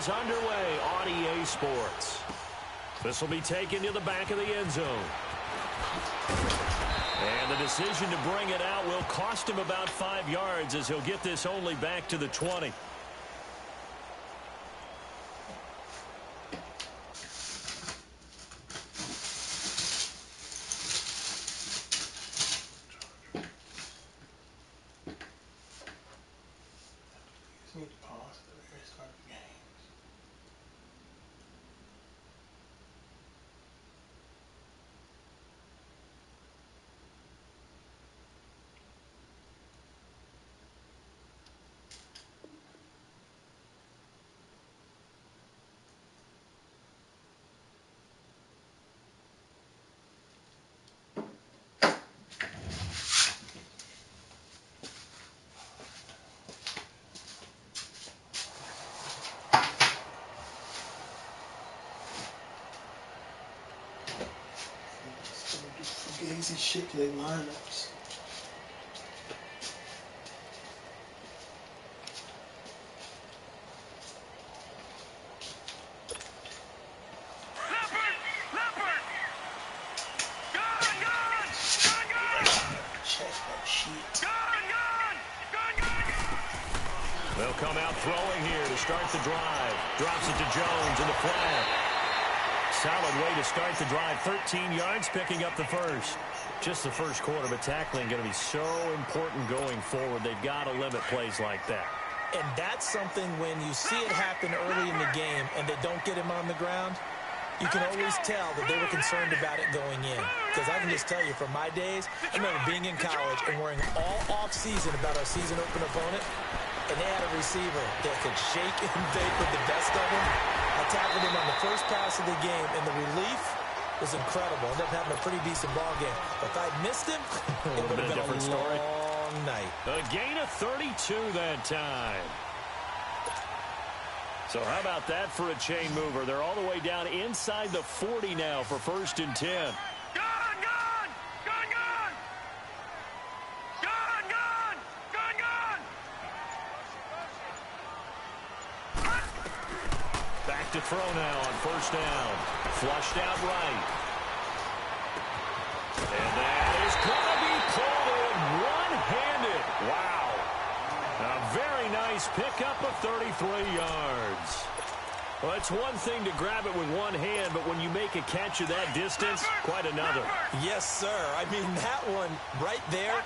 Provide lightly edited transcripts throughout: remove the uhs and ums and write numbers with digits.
is underway on EA Sports. This will be taken to the back of the end zone. And the decision to bring it out will cost him about 5 yards as he'll get this only back to the 20. Easy shit to their lineups. Check that shit. They'll come out throwing here to start the drive. Drops it to Jones in the flat. Solid way to start the drive. 13 yards, picking up the first. Just the first quarter, but tackling going to be so important going forward. They've got to limit plays like that. And that's something when you see it happen early in the game and they don't get him on the ground, you can always tell that they were concerned about it going in. Because I can just tell you from my days, I remember being in college and worrying all off-season about our season open opponent, and they had a receiver that could shake and bake with the best of them. I tackled him on the first pass of the game, and the relief was incredible. Ended up having a pretty decent ball game. But if I'd missed him, it would have been a long night. A gain of 32 that time. So how about that for a chain mover? They're all the way down inside the 40 now for 1st and 10. Back to throw now on 1st down. Flushed out right. And that is going to be pulled in one-handed. Wow. A very nice pickup of 33 yards. Well, it's one thing to grab it with one hand, but when you make a catch of that distance, quite another. Yes, sir. I mean, that one right there,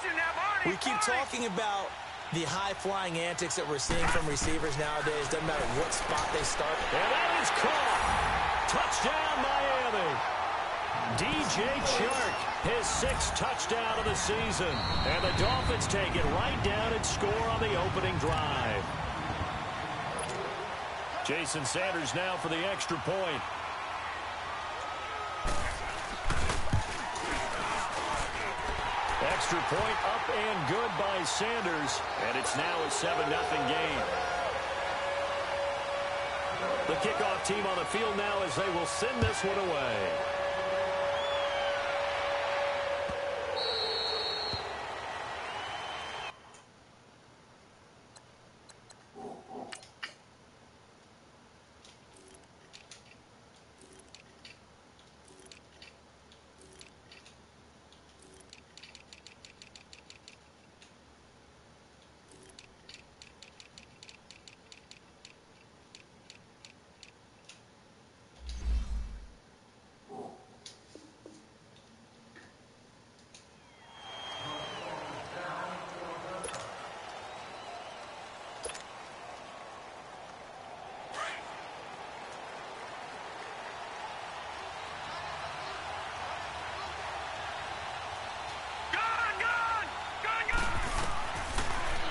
we keep talking about the high-flying antics that we're seeing from receivers nowadays. Doesn't matter what spot they start. And that is caught. Touchdown, Miami. DJ Chark, his 6th touchdown of the season. And the Dolphins take it right down and score on the opening drive. Jason Sanders now for the extra point. Extra point up and good by Sanders. And it's now a 7-0 game. The kickoff team on the field now as they will send this one away.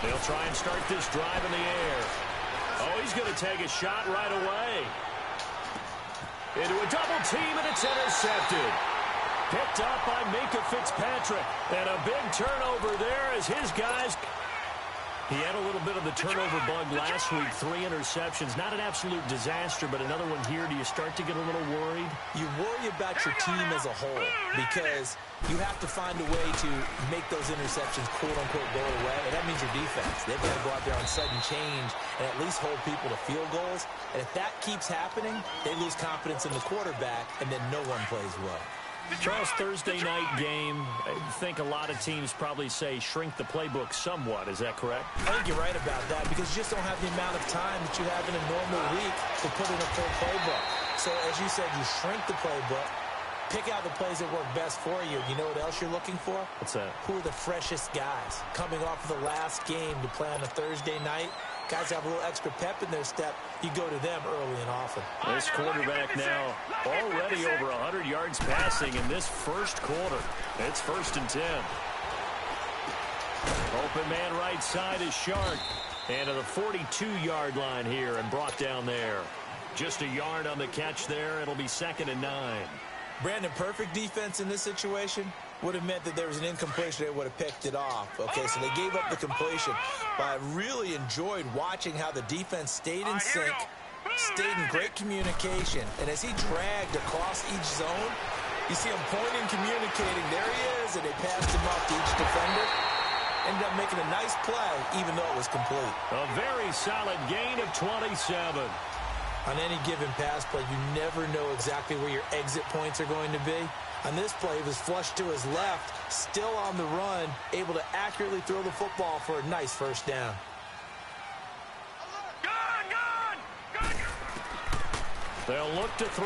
They'll try and start this drive in the air. Oh, he's going to take a shot right away. Into a double team, and it's intercepted. Picked up by Minkah Fitzpatrick. And a big turnover there as his guys... He had a little bit of the turnover bug last week, 3 interceptions. Not an absolute disaster, but another one here. Do you start to get a little worried? You worry about your team as a whole because you have to find a way to make those interceptions, quote-unquote, go away. And that means your defense. They've got to go out there on sudden change and at least hold people to field goals. And if that keeps happening, they lose confidence in the quarterback, and then no one plays well. Charles, Thursday night game, I think a lot of teams probably say shrink the playbook somewhat. Is that correct? I think you're right about that because you just don't have the amount of time that you have in a normal week to put in a full playbook. So, as you said, you shrink the playbook, pick out the plays that work best for you. You know what else you're looking for? What's that? Who are the freshest guys coming off of the last game to play on a Thursday night? Guys have a little extra pep in their step. You go to them early and often. This quarterback now already over 100 yards passing in this first quarter. It's 1st and 10. Open man right side is Shark. And to the 42-yard line here and brought down there. Just a yard on the catch there. It'll be 2nd and 9. Brandon, perfect defense in this situation would have meant that there was an incompletion. They would have picked it off. Okay, so they gave up the completion. But I really enjoyed watching how the defense stayed in sync, stayed in great communication. And as he dragged across each zone, you see him pointing, communicating. There he is, and they passed him off to each defender. Ended up making a nice play, even though it was complete. A very solid gain of 27. On any given pass play, you never know exactly where your exit points are going to be. On this play, he was flushed to his left, still on the run, able to accurately throw the football for a nice first down. They'll look to throw.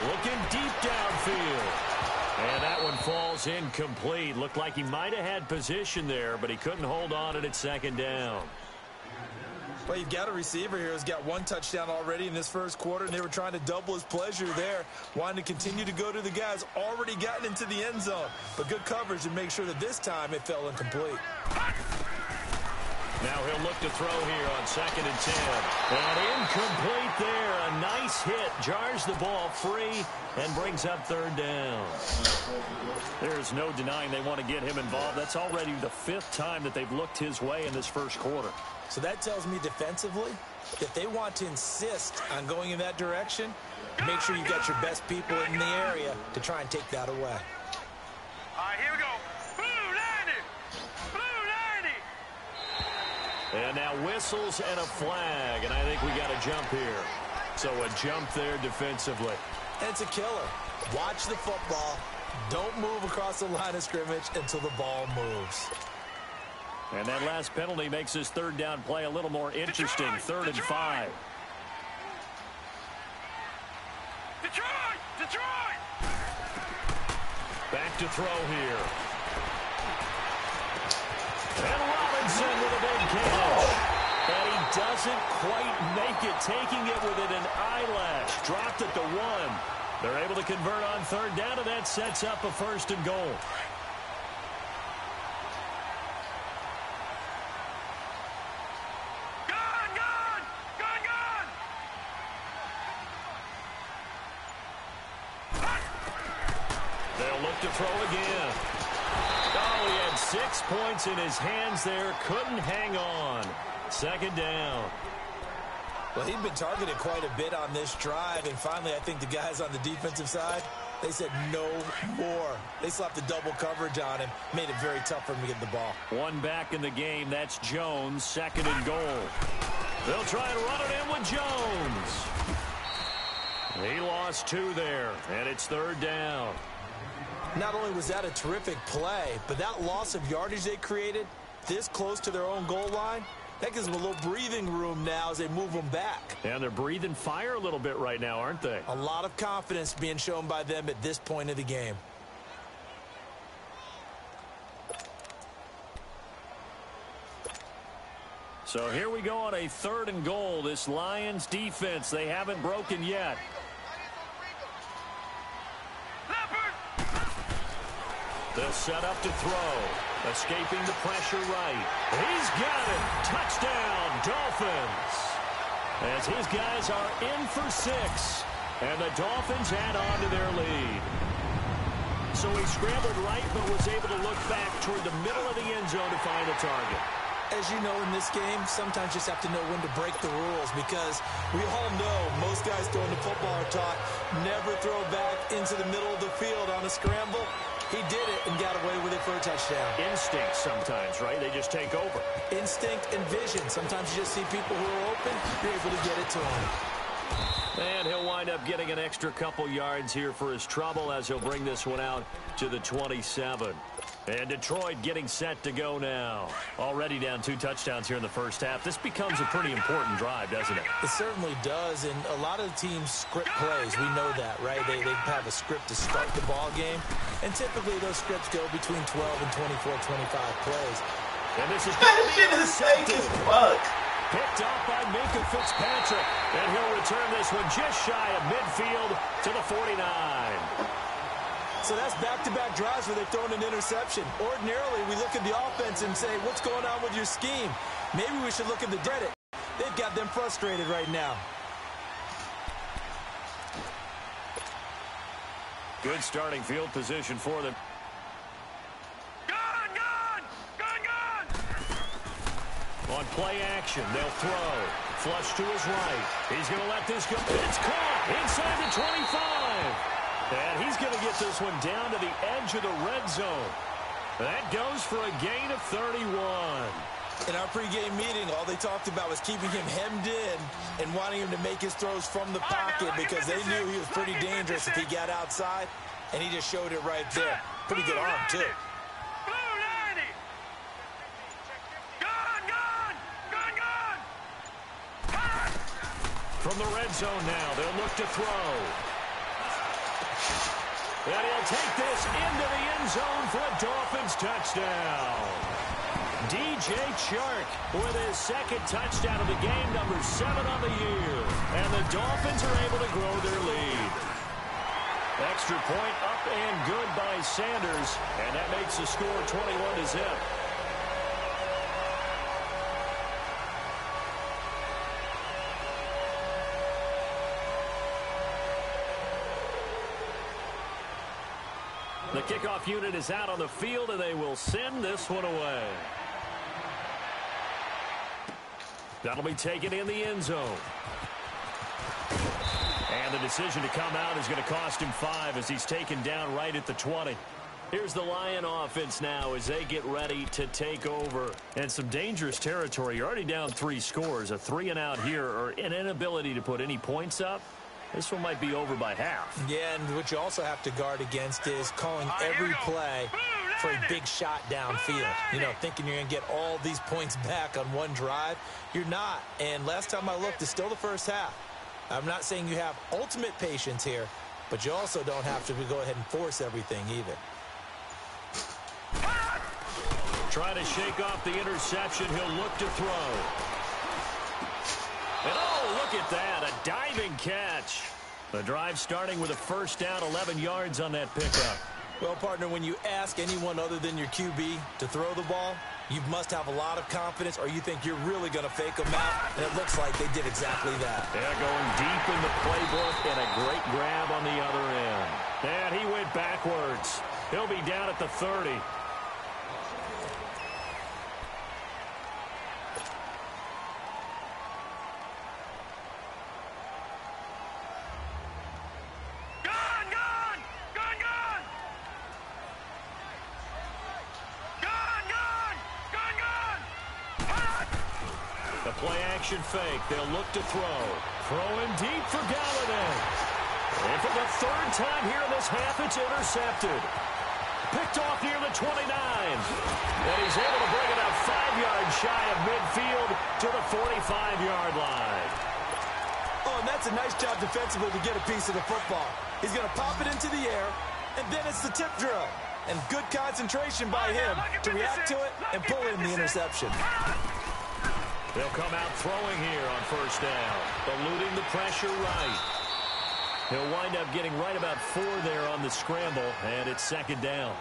Looking deep downfield. And that one falls incomplete. Looked like he might have had position there, but he couldn't hold on at its 2nd down. Well, you've got a receiver here who's got 1 touchdown already in this first quarter, and they were trying to double his pleasure there, wanting to continue to go to the guys already gotten into the end zone. But good coverage to make sure that this time it fell incomplete. Now he'll look to throw here on 2nd and 10. And incomplete there. A nice hit. Jars the ball free and brings up 3rd down. There's no denying they want to get him involved. That's already the 5th time that they've looked his way in this first quarter. So that tells me defensively that they want to insist on going in that direction. Make sure you've got your best people in the area to try and take that away. All right, here we go. Blue 90. Blue 90. And now whistles and a flag, and I think we got a jump here. So a jump there defensively. And it's a killer. Watch the football. Don't move across the line of scrimmage until the ball moves. And that last penalty makes his 3rd down play a little more interesting. 3rd and 5. Detroit! Back to throw here. And Robinson with a big catch. And he doesn't quite make it, taking it within an eyelash. Dropped it to 1. They're able to convert on 3rd down, and that sets up a 1st and goal. To throw again. Oh, he had 6 points in his hands there. Couldn't hang on. 2nd down. Well, he'd been targeted quite a bit on this drive, and finally I think the guys on the defensive side, they said no more. They slapped the double coverage on him, made it very tough for him to get the ball. 1 back in the game. That's Jones. 2nd and goal. They'll try and run it in with Jones. He lost 2 there, and it's 3rd down. Not only was that a terrific play, but that loss of yardage they created this close to their own goal line, that gives them a little breathing room now as they move them back. And they're breathing fire a little bit right now, aren't they? A lot of confidence being shown by them at this point of the game. So here we go on a 3rd and goal. This Lions defense, they haven't broken yet. They'll set up to throw. Escaping the pressure right. He's got it. Touchdown, Dolphins. As his guys are in for 6. And the Dolphins add on to their lead. So he scrambled right, but was able to look back toward the middle of the end zone to find the target. As you know, in this game, sometimes you just have to know when to break the rules, because we all know most guys throwing the football are taught never throw back into the middle of the field on a scramble. He did it and got away with it for a touchdown. Instinct sometimes, right? They just take over. Instinct and vision. Sometimes you just see people who are open, you're able to get it to them. And he'll wind up getting an extra couple yards here for his trouble as he'll bring this one out to the 27. And Detroit getting set to go now. Already down 2 touchdowns here in the first half. This becomes a pretty important drive, doesn't it? It certainly does, and a lot of the teams script plays. We know that, right? They have a script to start the ball game, and typically those scripts go between 12 and 24, 25 plays. And this is That shit is fake as fuck. picked off by Minka Fitzpatrick. And he'll return this one just shy of midfield to the 49. So that's back-to-back drives where they've thrown an interception. Ordinarily, we look at the offense and say, what's going on with your scheme? Maybe we should look at the credit. They've got them frustrated right now. Good starting field position for them. Gun, gun! Gun, gun! On play action, they'll throw. Flush to his right. He's going to let this go. It's caught inside the 25. And he's going to get this one down to the edge of the red zone. That goes for a gain of 31. In our pregame meeting, all they talked about was keeping him hemmed in and wanting him to make his throws from the pocket because they knew he was pretty dangerous if he got outside, and he just showed it right there. Pretty good arm, too. Blue 90! Gun, gun! Gun, gun! From the red zone now, they'll look to throw. And he'll take this into the end zone for a Dolphins touchdown. DJ Chark with his second touchdown of the game, number 7 on the year. And the Dolphins are able to grow their lead. Extra point up and good by Sanders. And that makes the score 21-0. The kickoff unit is out on the field, and they will send this one away. That'll be taken in the end zone. And the decision to come out is going to cost him 5 as he's taken down right at the 20. Here's the Lion offense now as they get ready to take over. And some dangerous territory. You're already down 3 scores. A 3-and-out here, or an inability to put any points up. This one might be over by half. Yeah, and what you also have to guard against is calling every play for a big shot downfield. You know, thinking you're going to get all these points back on one drive. You're not. And last time I looked, it's still the first half. I'm not saying you have ultimate patience here, but you also don't have to go ahead and force everything either. Trying to shake off the interception. He'll look to throw. And oh, look at that, a diving catch. The drive starting with a first down, 11 yards on that pickup. Well, partner, when you ask anyone other than your QB to throw the ball, you must have a lot of confidence, or you think you're really going to fake them out, and it looks like they did exactly that. They're going deep in the playbook, and a great grab on the other end. And he went backwards. He'll be down at the 30. Play-action fake. They'll look to throw. Throwing deep for Galladay. And for the 3rd time here in this half, it's intercepted. Picked off near the 29. And he's able to bring it up 5 yards shy of midfield to the 45-yard line. Oh, and that's a nice job defensively to get a piece of the football. He's going to pop it into the air, and then it's the tip drill. And good concentration by him to react to it and pull in the interception. They'll come out throwing here on first down, eluding the pressure right. He'll wind up getting right about 4 there on the scramble, and it's 2nd down.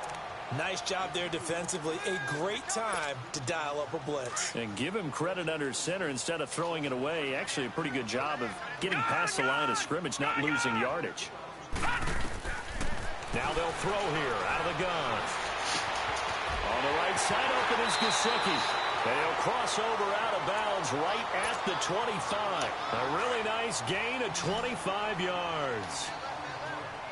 Nice job there defensively. A great time to dial up a blitz. And give him credit under center instead of throwing it away. Actually a pretty good job of getting past the line of scrimmage, not losing yardage. Now they'll throw here out of the gun. On the right side, open is Gesicki. They'll cross over out of bounds right at the 25. A really nice gain of 25 yards.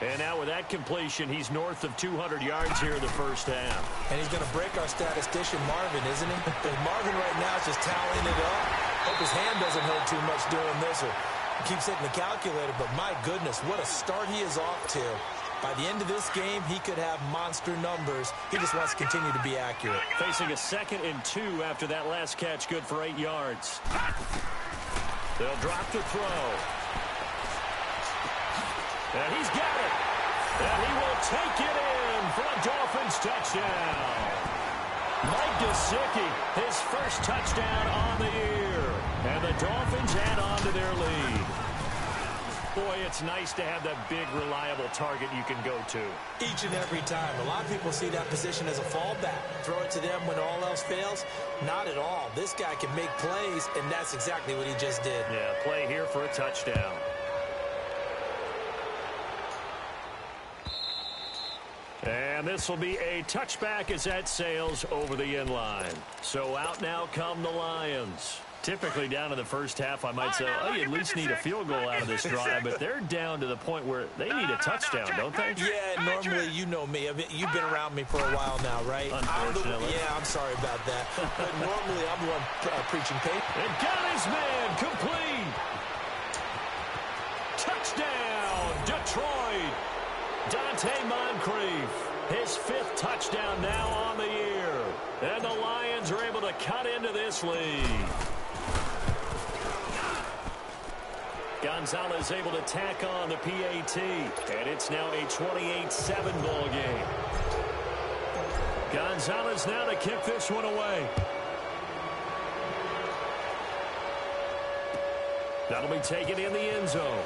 And now with that completion, he's north of 200 yards here in the first half. And he's going to break our statistician Marvin, isn't he? Marvin right now is just tallying it up. Hope his hand doesn't hurt too much doing this, or keeps hitting the calculator. But my goodness, what a start he is off to. By the end of this game, he could have monster numbers. He just wants to continue to be accurate. Facing a 2nd and 2 after that last catch, good for 8 yards. They'll drop to throw. And he's got it. And he will take it in for a Dolphins touchdown. Mike Gesicki, his first touchdown on the year. And the Dolphins add on to their lead. Boy, it's nice to have that big, reliable target you can go to. Each and every time. A lot of people see that position as a fallback. Throw it to them when all else fails. Not at all. This guy can make plays, and that's exactly what he just did. Yeah, play here for a touchdown. And this will be a touchback as that sails over the end line. So out now come the Lions. Typically down in the first half, I might say, oh, you at least need a field goal out of this drive, but they're down to the point where they need a touchdown, don't they? Yeah, normally, you know me. You've been around me for a while now, right? Unfortunately. I'm sorry about that. But normally, I'm the one preaching faith. And got his man complete. Touchdown, Detroit. Dante Moncrief, his 5th touchdown now on the year. And the Lions are able to cut into this lead. Gonzalez able to tack on the PAT, and it's now a 28-7 ball game. Gonzalez now to kick this one away. That'll be taken in the end zone.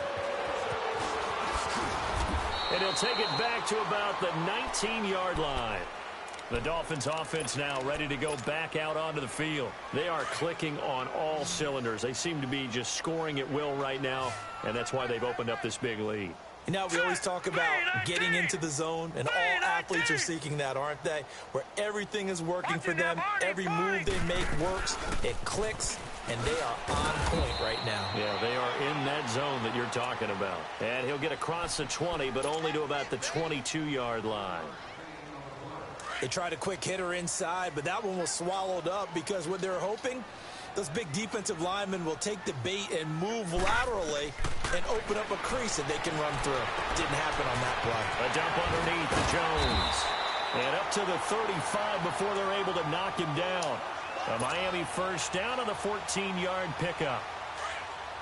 And he'll take it back to about the 19-yard line. The Dolphins offense now ready to go back out onto the field. They are clicking on all cylinders. They seem to be just scoring at will right now, and that's why they've opened up this big lead. You know, we always talk about getting into the zone, and all athletes are seeking that, aren't they? Where everything is working for them, every move they make works, it clicks, and they are on point right now. Yeah, they are in that zone that you're talking about. And he'll get across the 20, but only to about the 22-yard line. They tried a quick hitter inside, but that one was swallowed up because what they're hoping, those big defensive linemen will take the bait and move laterally and open up a crease that they can run through. Didn't happen on that play. A dump underneath to Jones. And up to the 35 before they're able to knock him down. A Miami first down on the 14-yard pickup.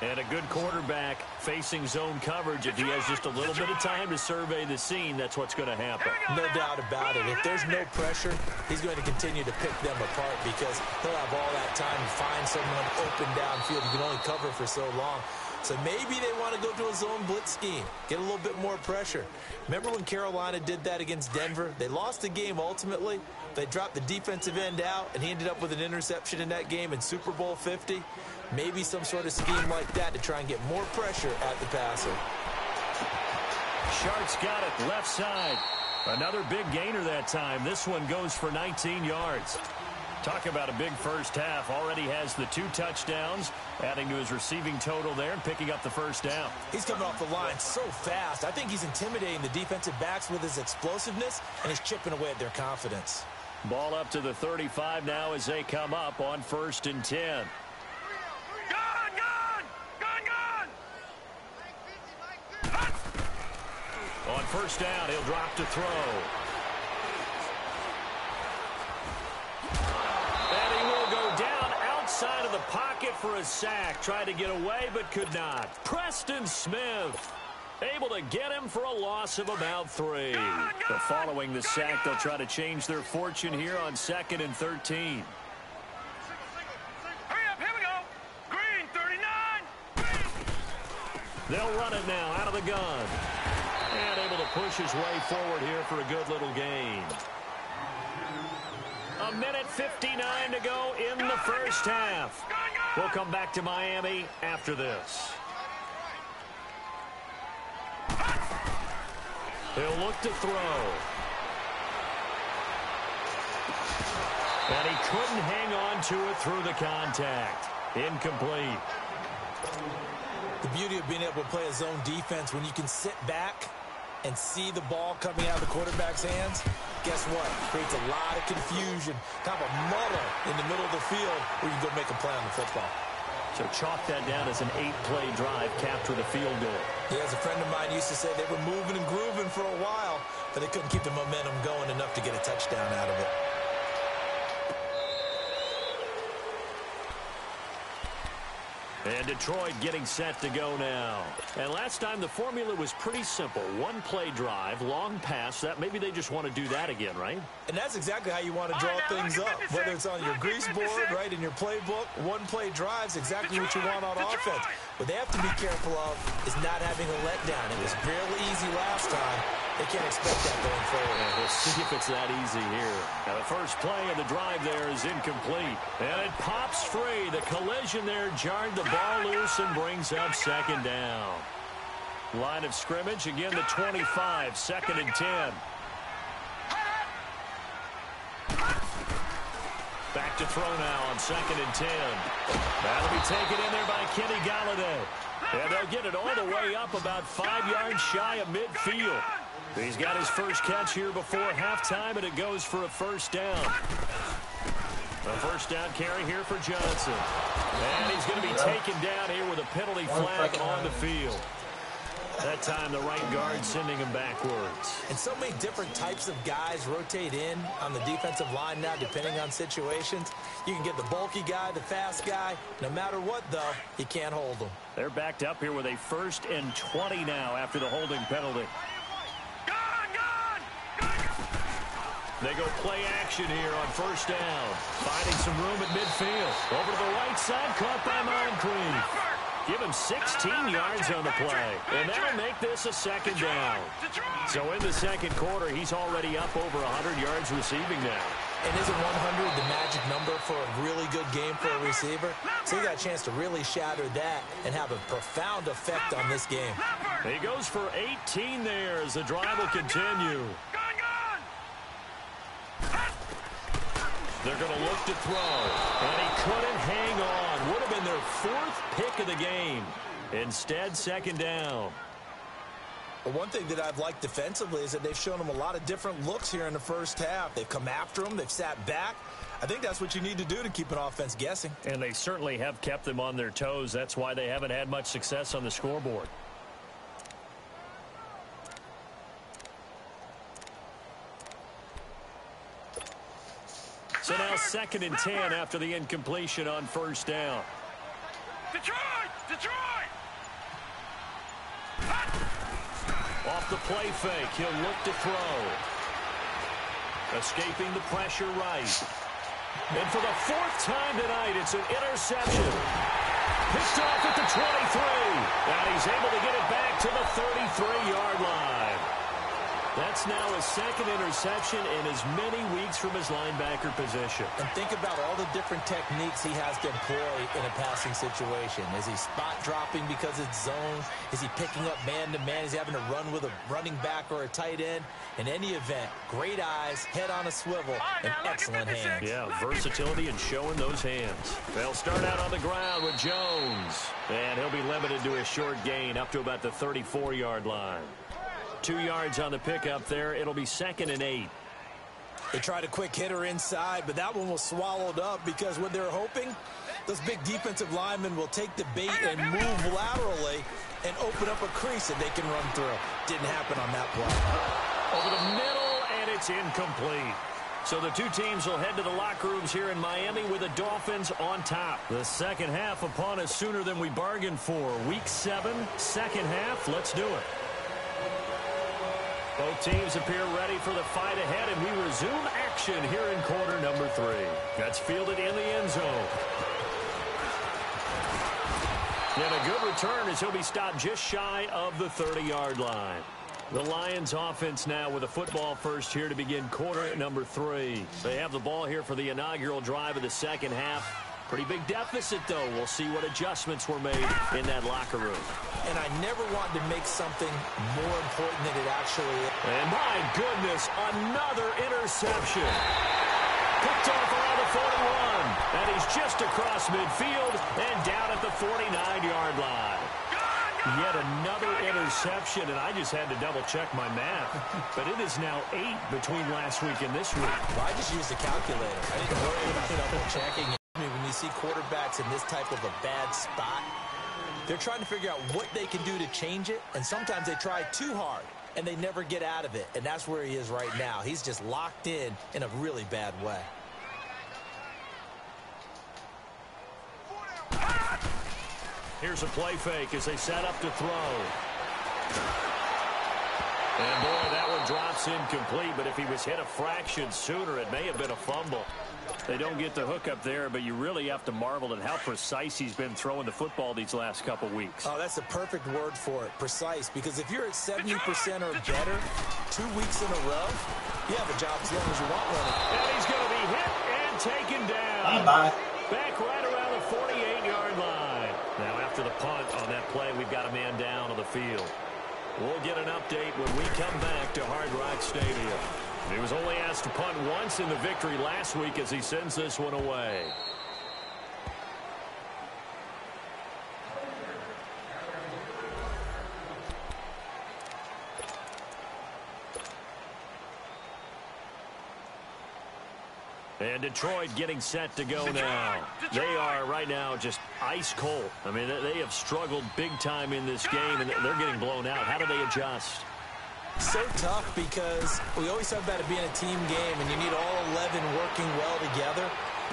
And a good quarterback facing zone coverage. If he has just a little bit of time to survey the scene, that's what's going to happen. No doubt about it. If there's no pressure, he's going to continue to pick them apart because he'll have all that time to find someone open downfield. You can only cover for so long. So maybe they want to go to a zone blitz scheme, get a little bit more pressure. Remember when Carolina did that against Denver? They lost the game ultimately. They dropped the defensive end out, and he ended up with an interception in that game in Super Bowl 50. Maybe some sort of scheme like that to try and get more pressure at the passer. Sharks got it, left side. Another big gainer that time. This one goes for 19 yards. Talk about a big first half. Already has the 2 touchdowns, adding to his receiving total there and picking up the first down. He's coming off the line so fast. I think he's intimidating the defensive backs with his explosiveness, and he's chipping away at their confidence. Ball up to the 35 now as they come up on 1st and 10. On first down, he'll drop to throw. And he will go down outside of the pocket for a sack. Tried to get away, but could not. Preston Smith able to get him for a loss of about 3. But following the sack, they'll try to change their fortune here on 2nd and 13. Hurry up, here we go. Green, 39. They'll run it now out of the gun. And able to push his way forward here for a good little gain. 1:59 to go in the first half. We'll come back to Miami after this. He'll look to throw. And he couldn't hang on to it through the contact. Incomplete. The beauty of being able to play a zone defense when you can sit back and see the ball coming out of the quarterback's hands, guess what? Creates a lot of confusion, kind of a muddle in the middle of the field where you can go make a play on the football. So chalk that down as an 8-play drive, capture the field goal. Yeah, as a friend of mine used to say, they were moving and grooving for a while, but they couldn't keep the momentum going enough to get a touchdown out of it. And Detroit getting set to go now. And last time the formula was pretty simple. One-play drive, long pass. That maybe they just want to do that again, right? And that's exactly how you want to draw things up. Whether it's on your grease board, right, in your playbook, one-play drive's exactly what you want on offense. What they have to be careful of is not having a letdown. It was barely easy last time. They can't expect that going forward. And we'll see if it's that easy here. Now the first play of the drive there is incomplete. And it pops free. The collision there jarred the ball loose and brings up second down. Line of scrimmage, again the 25, second and 10. Back to throw now on second and 10. That'll be taken in there by Kenny Galladay. And they'll get it all the way up about 5 yards shy of midfield. He's got his first catch here before halftime, and it goes for a first down. A first down carry here for Johnson. And he's going to be taken down here with a penalty flag on the field. That time the right guard sending him backwards. And so many different types of guys rotate in on the defensive line now, depending on situations. You can get the bulky guy, the fast guy. No matter what, though, you can't hold them. They're backed up here with a 1st and 20 now after the holding penalty. They go play action here on first down. Finding some room at midfield. Over to the right side, caught by Moncrief. Give him 16 yards on the play. And that'll make this a second down. So in the second quarter, he's already up over 100 yards receiving now. And isn't 100 the magic number for a really good game for a receiver? So he got a chance to really shatter that and have a profound effect on this game. He goes for 18 there as the drive will continue. They're going to look to throw, and he couldn't hang on. Would have been their 4th pick of the game. Instead, second down. Well, one thing that I've liked defensively is that they've shown them a lot of different looks here in the first half. They've come after them. They've sat back. I think that's what you need to do to keep an offense guessing. And they certainly have kept them on their toes. That's why they haven't had much success on the scoreboard. So now second and 10 after the incompletion on first down. Detroit! Detroit! Off the play fake, he'll look to throw. Escaping the pressure right. And for the 4th time tonight, it's an interception. Picked off at the 23. And he's able to get it back to the 33-yard line. That's now his 2nd interception in as many weeks from his linebacker position. And think about all the different techniques he has to employ in a passing situation. Is he spot dropping because it's zone? Is he picking up man-to-man? Is he having to run with a running back or a tight end? In any event, great eyes, head on a swivel, and excellent hands. Yeah, versatility and showing those hands. They'll start out on the ground with Jones. And he'll be limited to a short gain up to about the 34-yard line. 2 yards on the pickup there. It'll be 2nd and 8. They tried a quick hitter inside, but that one was swallowed up because what they're hoping, those big defensive linemen will take the bait and move laterally and open up a crease that they can run through. Didn't happen on that play. Over the middle, and it's incomplete. So the two teams will head to the locker rooms here in Miami with the Dolphins on top. The second half upon us sooner than we bargained for. Week 7, second half. Let's do it. Both teams appear ready for the fight ahead, and we resume action here in quarter number 3. That's fielded in the end zone. And a good return as he'll be stopped just shy of the 30-yard line. The Lions offense now with a football first here to begin quarter number 3. They have the ball here for the inaugural drive of the second half. Pretty big deficit, though. We'll see what adjustments were made in that locker room. And I never want to make something more important than it actually is. And my goodness, another interception. Picked off around the 41. And he's just across midfield and down at the 49-yard line. Yet another interception, and I just had to double-check my math. But it is now 8 between last week and this week. Well, I just used a calculator. I didn't worry about double-checking. When you see quarterbacks in this type of a bad spot, they're trying to figure out what they can do to change it, and sometimes they try too hard, and they never get out of it. And that's where he is right now. He's just locked in a really bad way. Here's a play fake as they set up to throw. And, boy, that one drops incomplete, but if he was hit a fraction sooner, it may have been a fumble. They don't get the hook up there, but you really have to marvel at how precise he's been throwing the football these last couple weeks. Oh, that's the perfect word for it, precise, because if you're at 70% or better 2 weeks in a row, you have a job as long as you want one. And he's going to be hit and taken down. Bye-bye. Back right around the 48-yard line. Now, after the punt on that play, we've got a man down on the field. We'll get an update when we come back to Hard Rock Stadium. He was only asked to punt once in the victory last week as he sends this one away. And Detroit getting set to go now. They are right now just ice cold. I mean, they have struggled big time in this game, and they're getting blown out. How do they adjust? So tough because we always talk about it being a team game, and you need all 11 working well together.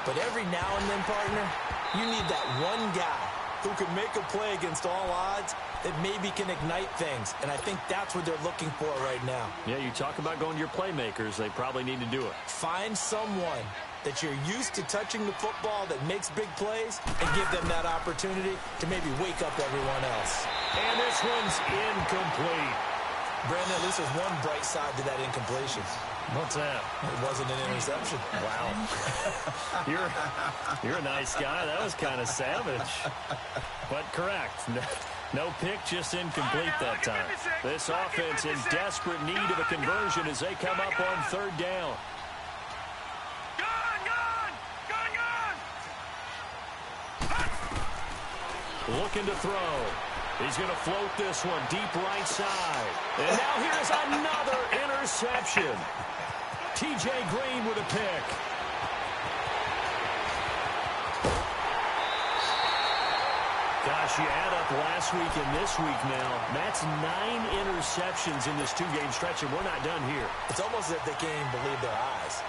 But every now and then, partner, you need that one guy who can make a play against all odds that maybe can ignite things. And I think that's what they're looking for right now. Yeah, you talk about going to your playmakers. They probably need to do it. Find someone that you're used to touching the football that makes big plays and give them that opportunity to maybe wake up everyone else. And this one's incomplete. Brandon, at least there's one bright side to that incompletion. What's that? It wasn't an interception. Wow. You're a nice guy. That was kind of savage. But correct. No pick, just incomplete that time. This offense in desperate need of a conversion as they come up on third down. Looking to throw. He's going to float this one deep right side. And now here's another interception. T.J. Green with a pick. Gosh, you add up last week and this week now. That's 9 interceptions in this two-game stretch, and we're not done here. It's almost as if they can't even believe their eyes.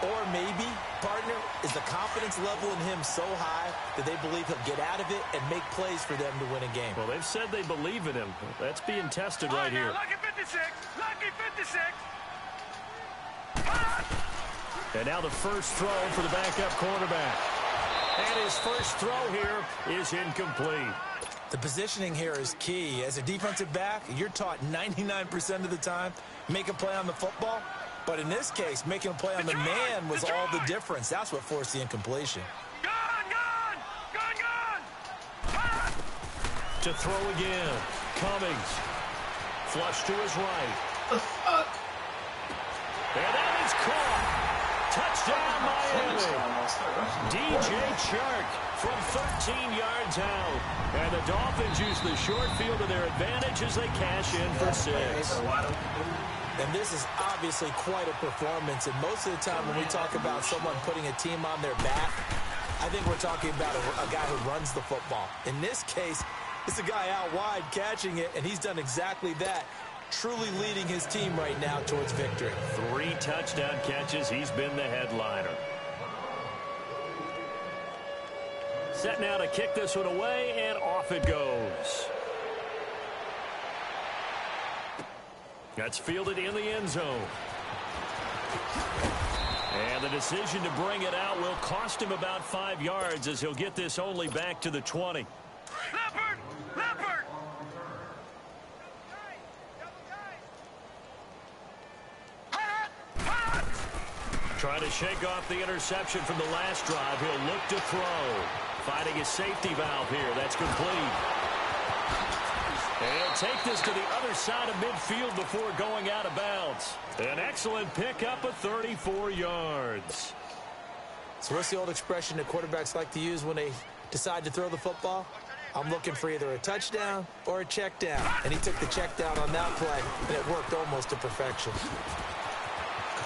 Or maybe, partner, is the confidence level in him so high that they believe he'll get out of it and make plays for them to win a game. Well, they've said they believe in him. That's being tested right here. Lucky 56. Lucky 56. And now the first throw for the backup quarterback. And his first throw here is incomplete. The positioning here is key. As a defensive back, you're taught 99% of the time, make a play on the football. But in this case, making a play on the man was all the difference. That's what forced the incompletion. To throw again. Cummings. Flush to his right. And that is caught. Touchdown, Miami. DJ Chark from 13 yards out. And the Dolphins use the short field to their advantage as they cash in for 6. And this is obviously quite a performance. And most of the time when we talk about someone putting a team on their back, I think we're talking about a guy who runs the football. In this case, it's a guy out wide catching it, and he's done exactly that, truly leading his team right now towards victory. 3 touchdown catches. He's been the headliner. Set now to kick this one away, and off it goes. That's fielded in the end zone. And the decision to bring it out will cost him about 5 yards as he'll get this only back to the 20. Leopard! Leopard! Trying to shake off the interception from the last drive. He'll look to throw. Finding his safety valve here. That's complete. And he'll take this to the other side of midfield before going out of bounds. An excellent pickup of 34 yards. So what's the old expression that quarterbacks like to use when they decide to throw the football? I'm looking for either a touchdown or a check down. And he took the check down on that play, and it worked almost to perfection.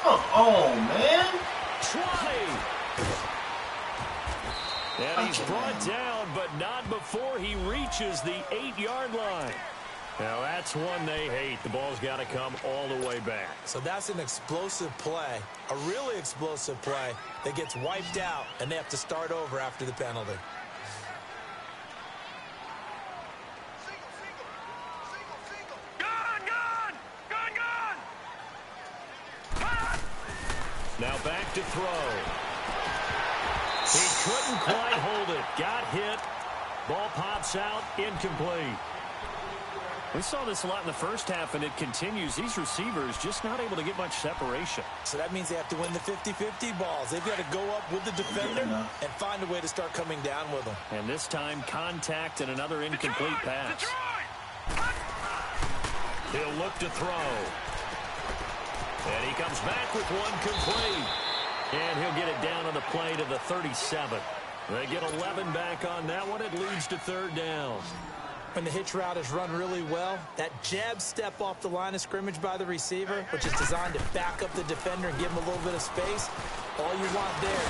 Come on, man. 20. And he's brought down, but not before he reaches the 8-yard line. Now, that's one they hate. The ball's got to come all the way back. So that's an explosive play, a really explosive play that gets wiped out, and they have to start over after the penalty. Now back to throw. He couldn't quite hold it. Got hit. Ball pops out. Incomplete. We saw this a lot in the first half, and it continues. These receivers just not able to get much separation. So that means they have to win the 50-50 balls. They've got to go up with the defender and find a way to start coming down with them. And this time, contact and another incomplete pass. He'll look to throw. And he comes back with one complete. And he'll get it down on the play to the 37. They get 11 back on that one. It leads to third down. When the hitch route is run really well, that jab step off the line of scrimmage by the receiver, which is designed to back up the defender and give him a little bit of space, all you want there,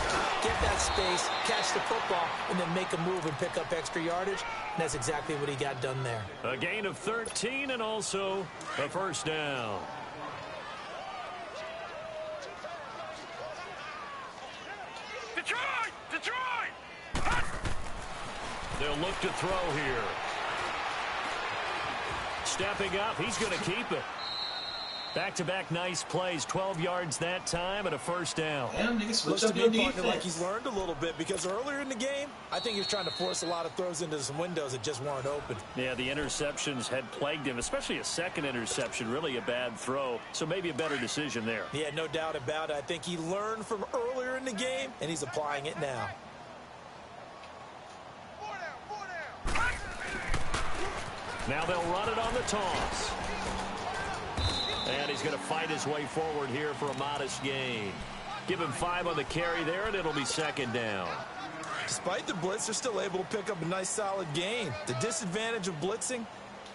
get that space, catch the football, and then make a move and pick up extra yardage. And that's exactly what he got done there. A gain of 13 and also a first down. Detroit! They'll look to throw here. Stepping up, he's going to keep it. Back-to-back nice plays, 12 yards that time and a first down. Damn, nigga, switch Looks up to your me, partner, defense. like he's learned a little bit, because earlier in the game, I think he was trying to force a lot of throws into some windows that just weren't open. Yeah, the interceptions had plagued him, especially a second interception, really a bad throw. So maybe a better decision there. Yeah, no doubt about it. I think he learned from earlier in the game, and he's applying it now. Now they'll run it on the toss. And he's going to fight his way forward here for a modest gain. Give him 5 on the carry there, and it'll be second down. Despite the blitz, they're still able to pick up a nice solid gain. The disadvantage of blitzing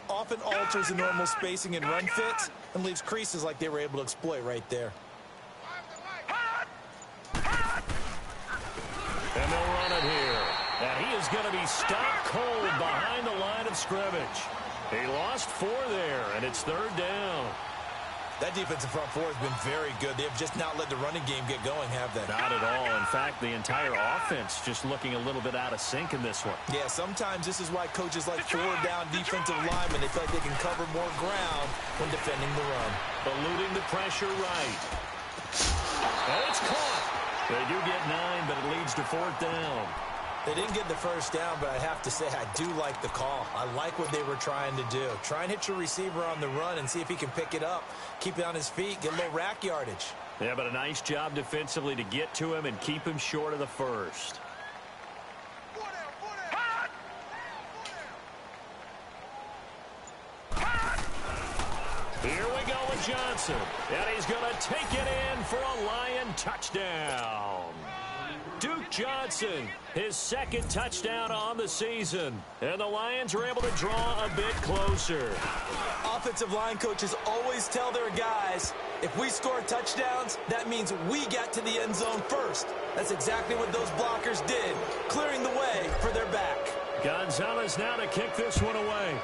often alters the normal spacing and run fits and leaves creases like they were able to exploit right there. And they'll run it here. And he is going to be stopped cold behind the line of scrimmage. He lost 4 there, and it's third down. That defensive front four has been very good. They have just not let the running game get going, have they? Not at all. In fact, the entire offense just looking a little bit out of sync in this one. Yeah, sometimes this is why coaches like four-down defensive linemen. They feel like they can cover more ground when defending the run. Eluding the pressure right. And it's caught. They do get 9, but it leads to fourth down. They didn't get the first down, but I have to say I do like the call. I like what they were trying to do. Try and hit your receiver on the run and see if he can pick it up. Keep it on his feet, get a little rack yardage. Yeah, but a nice job defensively to get to him and keep him short of the first. Here we go with Johnson. And he's going to take it in for a Lion touchdown. Duke Johnson, his second touchdown on the season. And the Lions are able to draw a bit closer. Offensive line coaches always tell their guys, if we score touchdowns, that means we got to the end zone first. That's exactly what those blockers did, clearing the way for their back. Gonzalez now to kick this one away.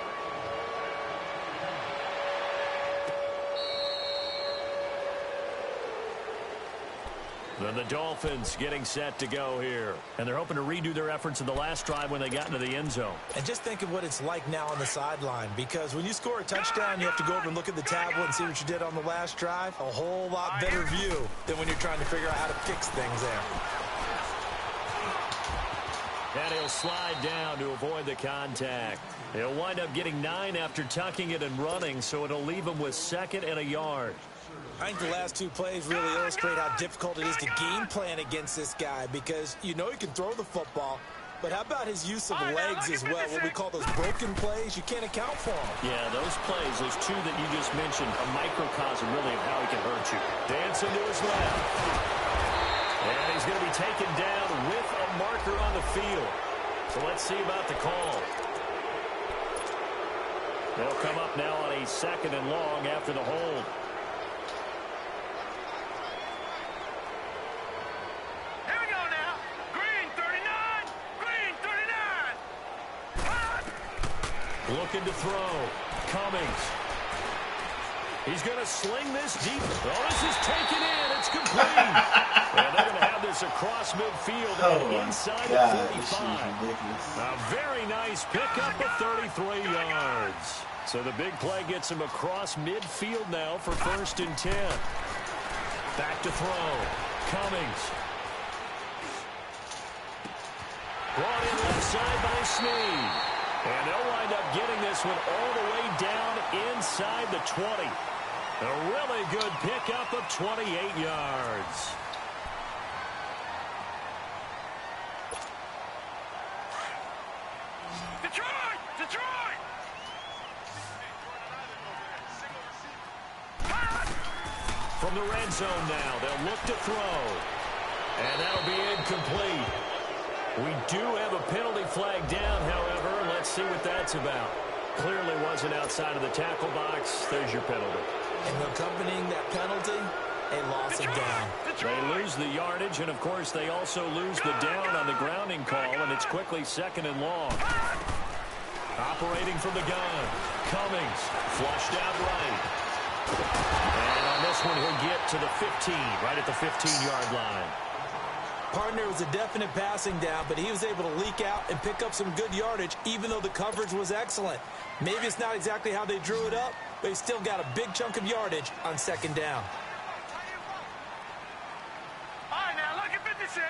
Then the Dolphins getting set to go here. And they're hoping to redo their efforts in the last drive when they got into the end zone. And just think of what it's like now on the sideline, because when you score a touchdown, you have to go over and look at the tablet and see what you did on the last drive. A whole lot better view than when you're trying to figure out how to fix things there. And he'll slide down to avoid the contact. He'll wind up getting 9 after tucking it and running, so it'll leave him with 2nd and a yard. I think the last 2 plays really illustrate how difficult it is to game plan against this guy, because you know he can throw the football, but how about his use of legs as well, what we call those broken plays? You can't account for them. Yeah, those plays, those 2 that you just mentioned, a microcosm really of how he can hurt you. Dancing to his left. And he's going to be taken down with a marker on the field. So let's see about the call. They'll come up now on a 2nd and long after the hold. Here we go now. Green 39. Green 39. Looking to throw. Cummings. He's going to sling this deep. Oh, this is taken in. It's complete. And they're going to have this across midfield and inside the 45. A very nice pickup of 33 yards. So the big play gets him across midfield now for 1st and 10. Back to throw. Cummings. Brought in left side by Snead. And they'll wind up getting this one all the way down inside the 20. A really good pickup of 28 yards. Detroit! Detroit! From the red zone now, they'll look to throw. And that'll be incomplete. We do have a penalty flag down, however. Let's see what that's about. Clearly wasn't outside of the tackle box. There's your penalty. And accompanying that penalty, a loss of down. They lose the yardage, and, of course, they also lose the down on the grounding call, and it's quickly 2nd and long. Operating from the gun. Cummings flushed out right. And on this one, he'll get to the 15, right at the 15-yard line. Partner was a definite passing down, but he was able to leak out and pick up some good yardage, even though the coverage was excellent. Maybe it's not exactly how they drew it up, but he still got a big chunk of yardage on 2nd down. All right, now look at 56.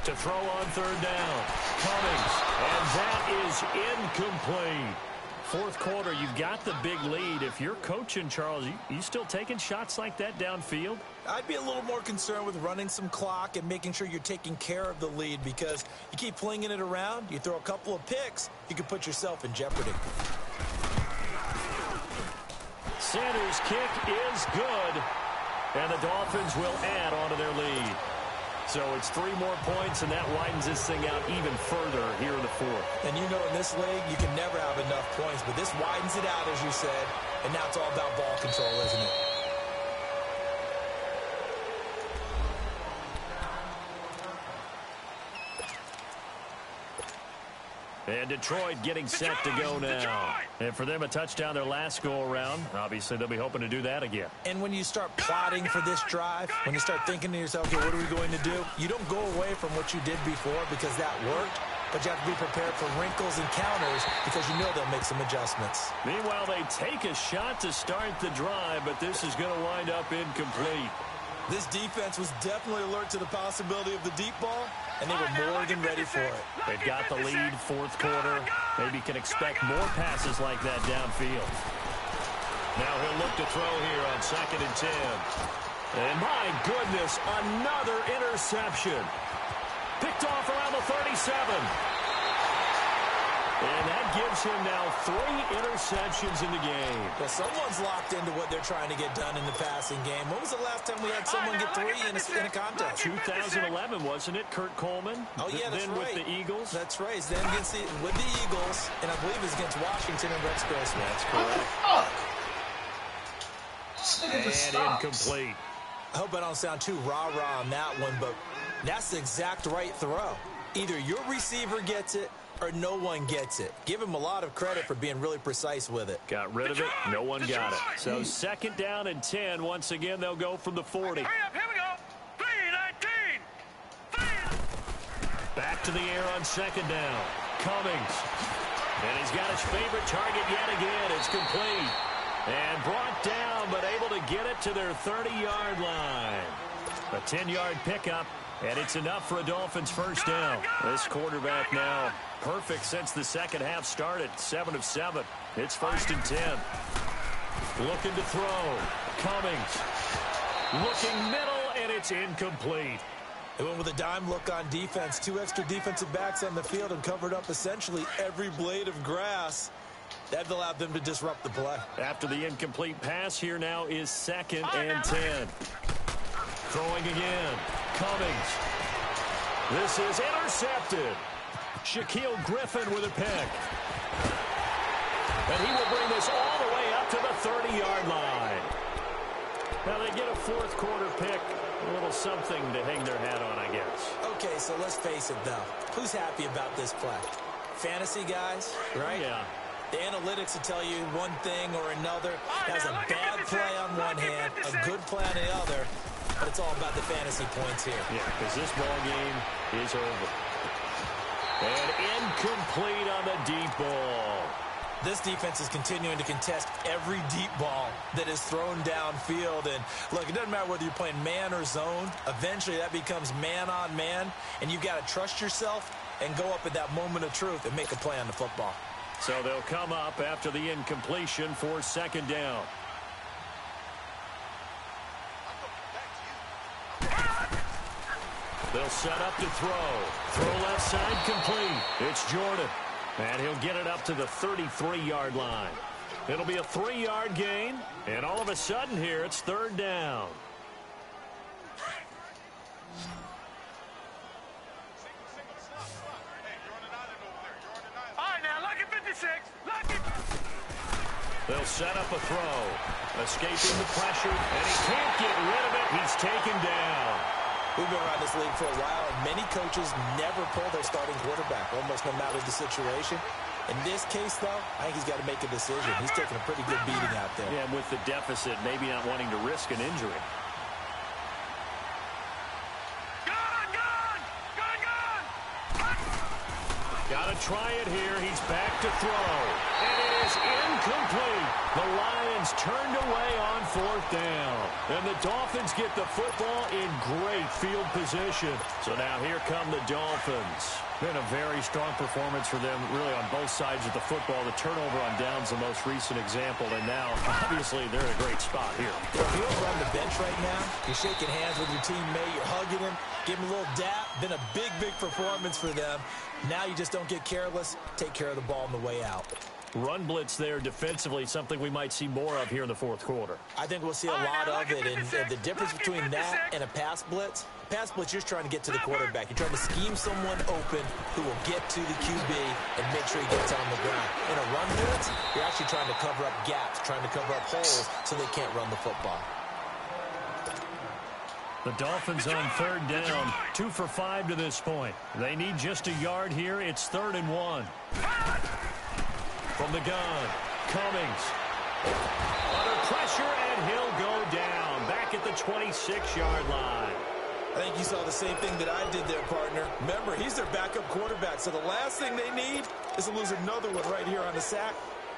To throw on 3rd down. Cummings. And that is incomplete. 4th quarter, you've got the big lead. If you're coaching, Charles, you still taking shots like that downfield? I'd be a little more concerned with running some clock and making sure you're taking care of the lead, because you keep flinging it around, you throw a couple of picks, you can put yourself in jeopardy. Sanders' kick is good, and the Dolphins will add on to their lead. So it's 3 more points, and that widens this thing out even further here in the 4th. And you know in this league, you can never have enough points, but this widens it out, as you said, and now it's all about ball control, isn't it? And Detroit getting set to go now. And for them, a touchdown their last go-around. Obviously, they'll be hoping to do that again. And when you start plotting for this drive, when you start thinking to yourself, okay, what are we going to do? You don't go away from what you did before because that worked, but you have to be prepared for wrinkles and counters because you know they'll make some adjustments. Meanwhile, they take a shot to start the drive, but this is going to wind up incomplete. This defense was definitely alert to the possibility of the deep ball, and they were more than ready for it. They've got the lead, 4th quarter. Maybe can expect more passes like that downfield. Now he'll look to throw here on 2nd and 10. And my goodness, another interception. Picked off around the 37. And that gives him now 3 interceptions in the game. Well, someone's locked into what they're trying to get done in the passing game. When was the last time we had someone get 3 in a contest? 2011, wasn't it? Kurt Coleman. Oh, yeah, that's then right. With the Eagles. That's right. Then with the Eagles, and I believe it was against Washington and Rex Grossman. That's correct. And incomplete. I hope I don't sound too rah-rah on that one, but that's the exact right throw. Either your receiver gets it or no one gets it. Give him a lot of credit for being really precise with it. Got rid of it. No one got it. So 2nd down and 10. Once again, they'll go from the 40. Hurry up, here we go. 3-19. Back to the air on 2nd down. Cummings. And he's got his favorite target yet again. It's complete. And brought down, but able to get it to their 30-yard line. A 10-yard pickup, and it's enough for a Dolphins 1st down. This quarterback now perfect since the second half started. 7 of 7. It's 1st and 10. Looking to throw. Cummings. Looking middle, and it's incomplete. They went with a dime look on defense. 2 extra defensive backs on the field and covered up essentially every blade of grass. That allowed them to disrupt the play. After the incomplete pass, here now is 2nd and 10. Throwing again. Cummings. This is intercepted. Shaquille Griffin with a pick. And he will bring this all the way up to the 30-yard line. Now they get a fourth quarter pick. A little something to hang their hat on, I guess. Okay, so let's face it, though. Who's happy about this play? Fantasy guys, right? Yeah. The analytics will tell you one thing or another. Has a bad play on one hand, a good play on the other, but it's all about the fantasy points here. Yeah, because this ball game is over. And incomplete on the deep ball. This defense is continuing to contest every deep ball that is thrown downfield. And, look, it doesn't matter whether you're playing man or zone. Eventually, that becomes man-on-man, and you've got to trust yourself and go up at that moment of truth and make a play on the football. So they'll come up after the incompletion for second down. They'll set up to throw. Throw left side complete. It's Jordan. And he'll get it up to the 33-yard line. It'll be a 3-yard gain. And all of a sudden here, it's third down. All right, now, lucky 56. Lucky. They'll set up a throw. Escaping the pressure. And he can't get rid of it. He's taken down. We've been around this league for a while, and many coaches never pull their starting quarterback, almost no matter the situation. In this case, though, I think he's got to make a decision. He's taking a pretty good beating out there. Yeah, and with the deficit, maybe not wanting to risk an injury. Got to try it here. He's back to throw. And it is incomplete. The Lions turned away on fourth down. And the Dolphins get the football in great field position. So now here come the Dolphins. Been a very strong performance for them, really, on both sides of the football. The turnover on downs, the most recent example. And now, obviously, they're in a great spot here. If you're over on the bench right now, you're shaking hands with your teammate, you're hugging him, give him a little dap. Been a big, big performance for them. Now you just don't get careless. Take care of the ball on the way out. Run blitz there defensively, something we might see more of here in the fourth quarter. I think we'll see a lot of it, and the difference between that and a pass blitz, you're just trying to get to the quarterback. You're trying to scheme someone open who will get to the QB and make sure he gets on the ground. In a run blitz, you're actually trying to cover up gaps, trying to cover up holes so they can't run the football. The Dolphins on third down, 2 for 5 to this point. They need just a yard here. It's 3rd and 1. From the gun, Cummings. Under pressure, and he'll go down. Back at the 26-yard line. I think you saw the same thing that I did there, partner. Remember, he's their backup quarterback, so the last thing they need is to lose another one right here on the sack.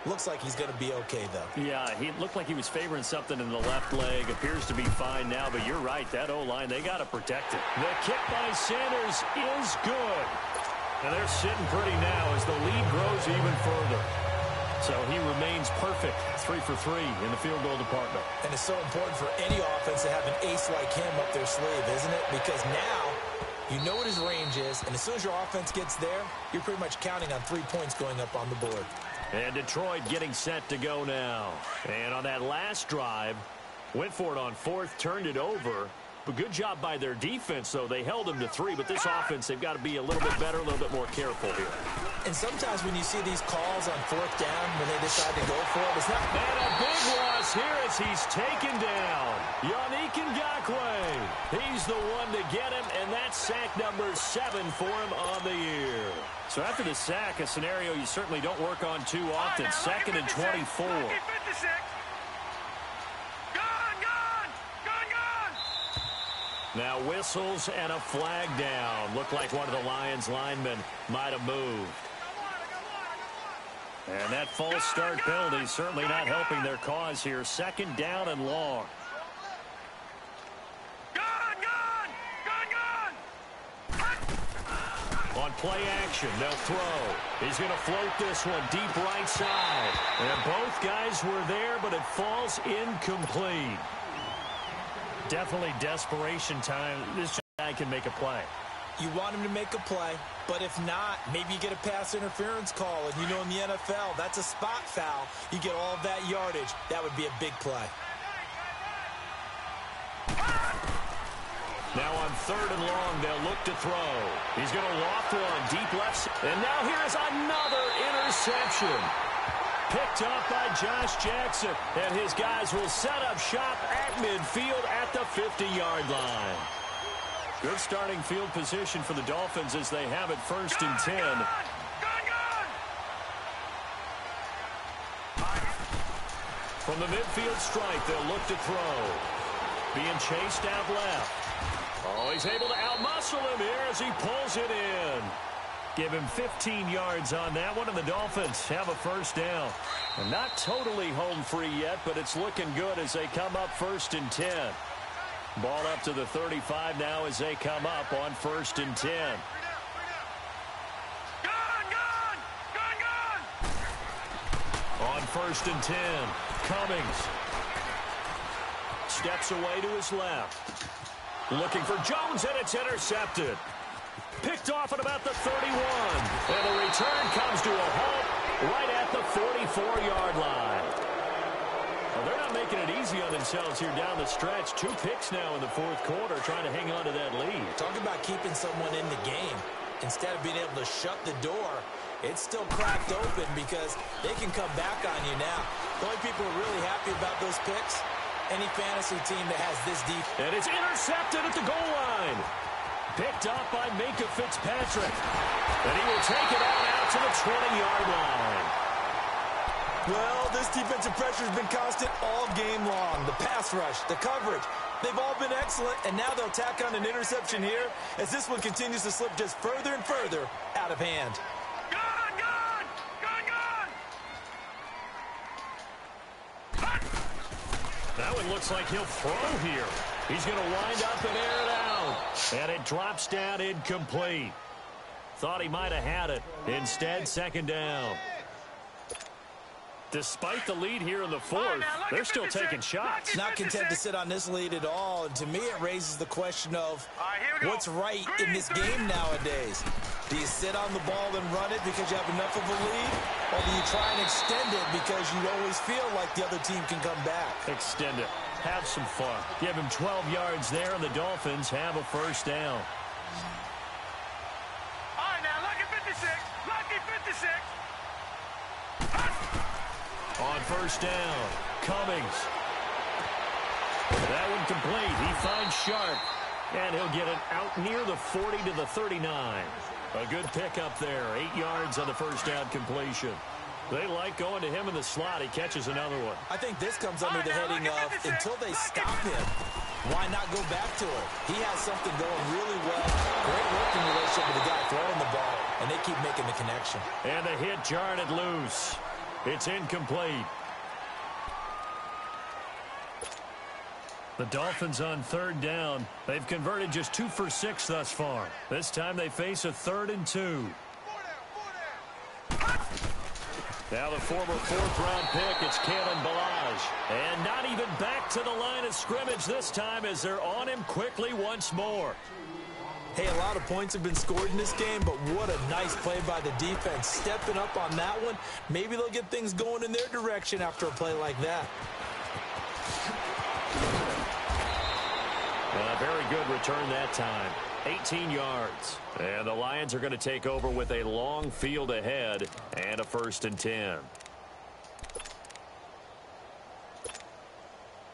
Looks like he's going to be okay, though. Yeah, he looked like he was favoring something in the left leg. Appears to be fine now, but you're right. That O-line, they got to protect it. The kick by Sanders is good. And they're sitting pretty now as the lead grows even further. So he remains perfect, 3 for 3 in the field goal department. And it's so important for any offense to have an ace like him up their sleeve, isn't it? Because now you know what his range is, and as soon as your offense gets there, you're pretty much counting on 3 points going up on the board. And Detroit getting set to go now. And on that last drive, went for it on 4th, turned it over. But good job by their defense, though. They held them to 3, but this offense, they've got to be a little bit better, a little bit more careful here. And sometimes when you see these calls on 4th down, when they decide to go for it, it's not... And a big loss here as he's taken down. Yannick Ngakoue. He's the one to get him, and that's sack number 7 for him on the year. So after the sack, a scenario you certainly don't work on too often. 2nd and 24. Now whistles and a flag down. Looked like one of the Lions linemen might have moved. And that false start penalty certainly not helping their cause here. 2nd down and long. On play action, they'll throw. He's going to float this one deep right side. And both guys were there, but it falls incomplete. Definitely desperation time. This guy can make a play. You want him to make a play, but if not, maybe you get a pass interference call. And you know in the NFL, that's a spot foul. You get all of that yardage. That would be a big play. Now on 3rd and long, they'll look to throw. He's going to loft one deep left. And now here's another interception. Picked up by Josh Jackson. And his guys will set up shop at midfield at the 50-yard line. Good starting field position for the Dolphins as they have it 1st and 10. From the midfield stripe, they'll look to throw. Being chased out left. Oh, he's able to outmuscle him here as he pulls it in. Give him 15 yards on that one, and the Dolphins have a 1st down. And not totally home free yet, but it's looking good as they come up 1st and 10. Ball up to the 35 now as they come up on 1st and 10. On 1st and 10, Cummings steps away to his left. Looking for Jones, and it's intercepted. Picked off at about the 31. And the return comes to a halt right at the 44-yard line. Well, they're not making it easy on themselves here down the stretch. 2 picks now in the 4th quarter trying to hang on to that lead. Talk about keeping someone in the game. Instead of being able to shut the door, it's still cracked open because they can come back on you now. The only people who are really happy about those picks, any fantasy team that has this deep. And it's intercepted at the goal line. Picked up by Minka Fitzpatrick. And he will take it on out to the 20-yard line. Well, this defensive pressure has been constant all game long. The pass rush, the coverage, they've all been excellent, and now they'll tack on an interception here as this one continues to slip just further and further out of hand. That one looks like he'll throw here. He's going to wind up and air it out. And it drops down incomplete. Thought he might have had it. Instead, 2nd down. Despite the lead here in the 4th, they're still taking shots. Not content to sit on this lead at all. And to me, it raises the question of what's right in this game nowadays. Do you sit on the ball and run it because you have enough of a lead? Or do you try and extend it because you always feel like the other team can come back? Extend it. Have some fun. Give him 12 yards there, and the Dolphins have a 1st down. All right, now, lucky 56. Lucky 56. On 1st down, Cummings. That one complete. He finds Sharp, and he'll get it out near the 40 to the 39. A good pickup there. 8 yards on the 1st down completion. They like going to him in the slot. He catches another one. I think this comes under the heading of until they stop him, why not go back to it? He has something going really well. Great working relationship with the guy throwing the ball, and they keep making the connection. And the hit jarred it loose. It's incomplete. The Dolphins on 3rd down. They've converted just 2 for 6 thus far. This time they face a 3rd and 2. Now the former 4th-round pick, it's Kalen Ballage. And not even back to the line of scrimmage this time as they're on him quickly once more. Hey, a lot of points have been scored in this game, but what a nice play by the defense. Stepping up on that one, maybe they'll get things going in their direction after a play like that. A very good return that time. 18 yards. And the Lions are going to take over with a long field ahead and a 1st and 10.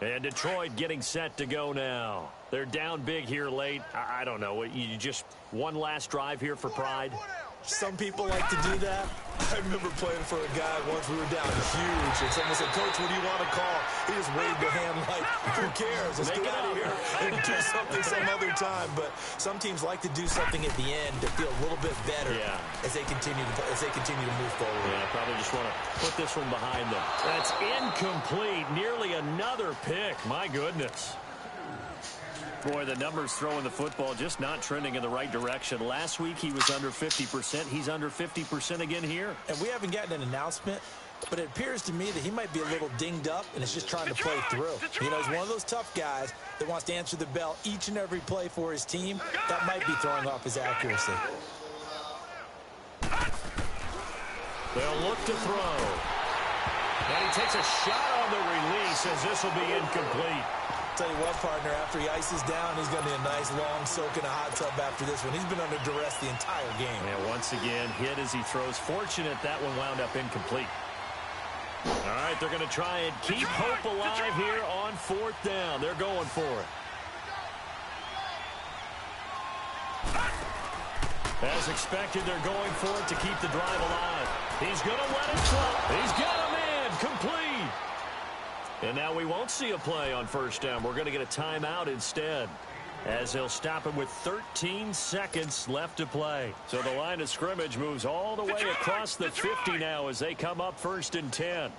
And Detroit getting set to go now. They're down big here late. I don't know. You just one last drive here for pride? Some people like to do that. I remember playing for a guy once. We were down huge, and someone said, "Coach, what do you want to call?" He just waved a hand like, "Who cares? Let's get out of here and do something some other time." But some teams like to do something at the end to feel a little bit better as they continue to move forward. Yeah, probably just want to put this one behind them. That's incomplete. Nearly another pick. My goodness. Boy, the numbers throwing the football just not trending in the right direction. Last week he was under 50%. He's under 50% again here. And we haven't gotten an announcement, but it appears to me that he might be a little dinged up and is just trying to play through. You know, he's one of those tough guys that wants to answer the bell each and every play for his team. That might be throwing off his accuracy. They'll look to throw. And he takes a shot on the release as this will be incomplete. tell you what, partner, after he ices down, he's going to be a nice long soak in a hot tub after this one. He's been under duress the entire game. And once again, hit as he throws. Fortunate that one wound up incomplete. All right, they're going to try and keep hope alive here on 4th down. They're going for it. As expected, they're going for it to keep the drive alive. He's going to let it fly. He's got a man complete. And now we won't see a play on 1st down. We're going to get a timeout instead, as they'll stop it with 13 seconds left to play. So the line of scrimmage moves all the way across the 50 now as they come up 1st and 10.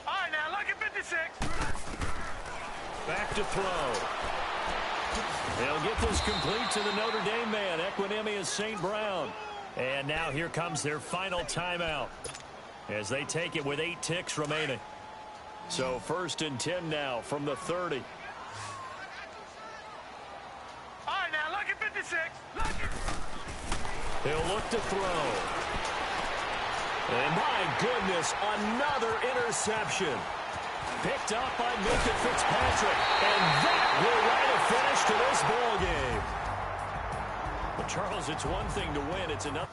All right, now look at 56. Back to throw. They'll get this complete to the Notre Dame man, Equinemius St. Brown. And now here comes their final timeout as they take it with 8 ticks remaining. So 1st and 10 now from the 30. All right, now look at 56. Look at... He'll look to throw. And my goodness, another interception. Picked up by Minka Fitzpatrick. And that will write a finish to this ball game. But Charles, it's one thing to win. It's another.